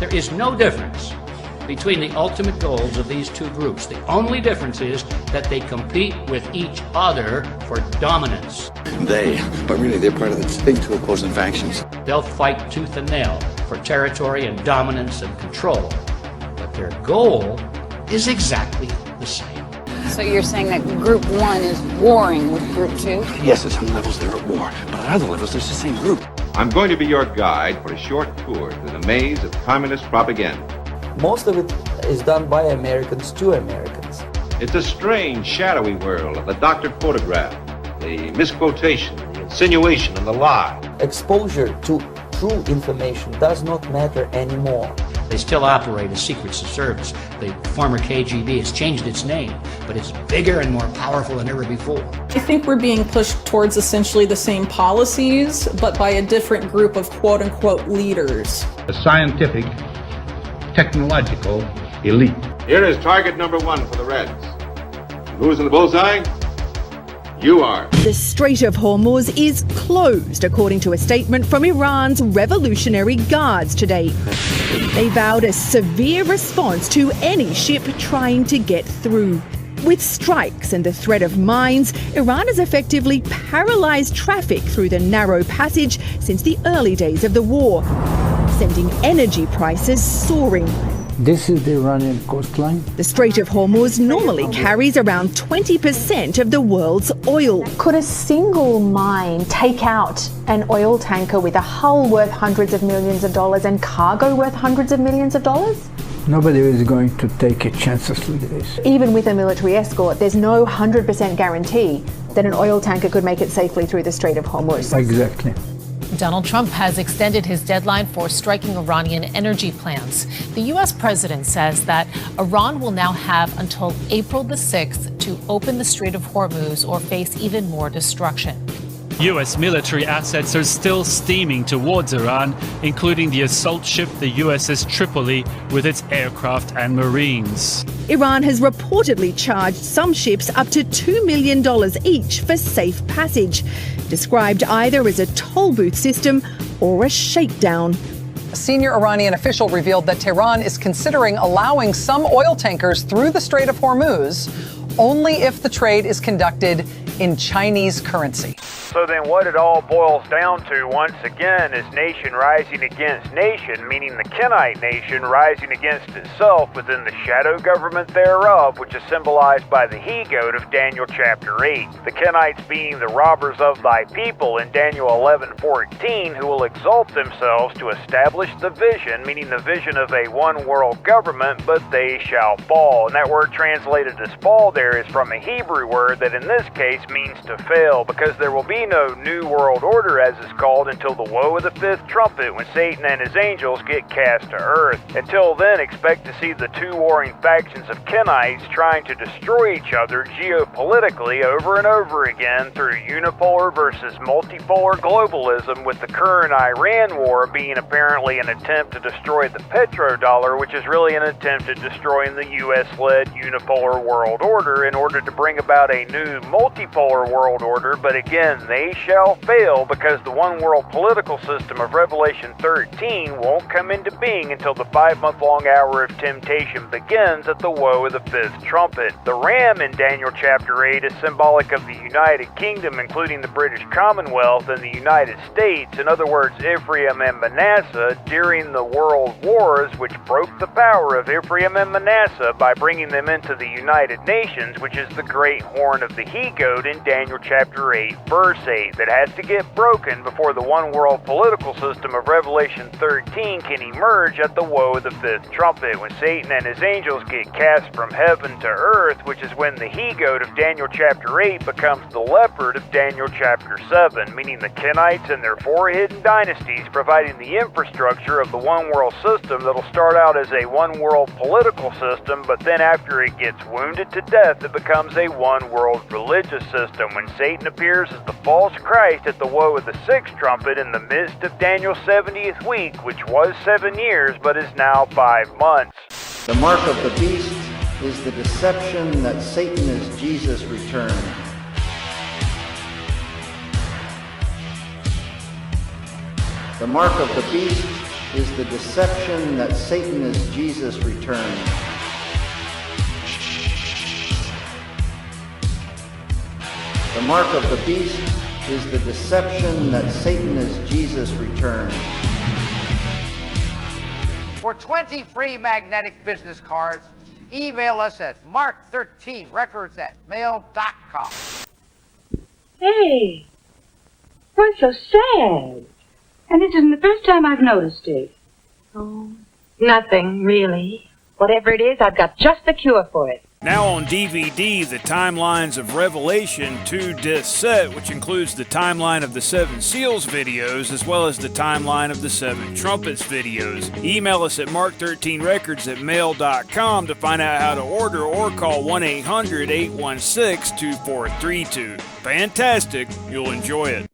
There is no difference between the ultimate goals of these two groups. The only difference is that they compete with each other for dominance. But really they're part of the big two opposing factions. They'll fight tooth and nail for territory and dominance and control. But their goal is exactly the same. So you're saying that Group 1 is warring with Group 2? Yes, at some levels they're at war, but at other levels there's the same group. I'm going to be your guide for a short tour through the maze of communist propaganda. Most of it is done by Americans to Americans. It's a strange, shadowy world of the doctored photograph, the misquotation, the insinuation, and the lie. Exposure to true information does not matter anymore. They still operate as secrets of service. The former KGB has changed its name, but it's bigger and more powerful than ever before. I think we're being pushed towards essentially the same policies, but by a different group of quote-unquote leaders. A scientific, technological elite. Here is target number 1 for the Reds. Who's in the bullseye? You are. The Strait of Hormuz is closed, according to a statement from Iran's Revolutionary Guards today. They vowed a severe response to any ship trying to get through. With strikes and the threat of mines, Iran has effectively paralysed traffic through the narrow passage since the early days of the war, sending energy prices soaring. This is the Iranian coastline. The Strait of Hormuz normally carries around 20% of the world's oil. Could a single mine take out an oil tanker with a hull worth hundreds of millions of dollars and cargo worth hundreds of millions of dollars? Nobody is going to take chances with this. Even with a military escort, there's no 100% guarantee that an oil tanker could make it safely through the Strait of Hormuz. Exactly. Donald Trump has extended his deadline for striking Iranian energy plans. The U.S. president says that Iran will now have until April the 6th to open the Strait of Hormuz or face even more destruction. U.S. military assets are still steaming towards Iran, including the assault ship, the USS Tripoli, with its aircraft and Marines. Iran has reportedly charged some ships up to $2 million each for safe passage, described either as a toll booth system or a shakedown. A senior Iranian official revealed that Tehran is considering allowing some oil tankers through the Strait of Hormuz only if the trade is conducted in Chinese currency. So then what it all boils down to once again is nation rising against nation, meaning the Kenite nation rising against itself within the shadow government thereof, which is symbolized by the he-goat of Daniel chapter 8. The Kenites being the robbers of thy people in Daniel 11:14, who will exalt themselves to establish the vision, meaning the vision of a one world government, but they shall fall. And that word translated as fall there is from a Hebrew word that in this case means to fail, because there will be no new world order, as is called, until the woe of the fifth trumpet, when Satan and his angels get cast to earth. Until then, expect to see the two warring factions of Kenites trying to destroy each other geopolitically over and over again through unipolar versus multipolar globalism, with the current Iran war being apparently an attempt to destroy the petrodollar, which is really an attempt at destroying the US-led unipolar world order in order to bring about a new multipolar world order. But again, they shall fail, because the one world political system of Revelation 13 won't come into being until the 5-month-long hour of temptation begins at the woe of the fifth trumpet. The ram in Daniel chapter 8 is symbolic of the United Kingdom, including the British Commonwealth and the United States. In other words, Ephraim and Manasseh during the world wars, which broke the power of Ephraim and Manasseh by bringing them into the United Nations, which is the great horn of the he-goat in Daniel chapter 8 verse 8, that has to get broken before the one world political system of Revelation 13 can emerge at the woe of the fifth trumpet, when Satan and his angels get cast from heaven to earth, which is when the he-goat of Daniel chapter 8 becomes the leopard of Daniel chapter 7, meaning the Kenites and their 4 hidden dynasties providing the infrastructure of the one world system that'll start out as a one world political system, but then after it gets wounded to death, it becomes a one world religious system, when Satan appears as the false Christ at the woe of the sixth trumpet in the midst of Daniel's 70th week, which was 7 years but is now 5 months. The mark of the beast is the deception that Satan is Jesus' return. The mark of the beast is the deception that Satan is Jesus returned. The mark of the beast is the deception that Satan is Jesus returned. For 20 free magnetic business cards, email us at mark13records@mail.com. Hey, what's so sad? And this isn't the first time I've noticed it. Oh, nothing, really. Whatever it is, I've got just the cure for it. Now on DVD, the Timelines of Revelation 2 disc set, which includes the timeline of the 7 Seals videos, as well as the timeline of the 7 Trumpets videos. Email us at mark13records@mail.com to find out how to order, or call 1-800-816-2432. Fantastic. You'll enjoy it.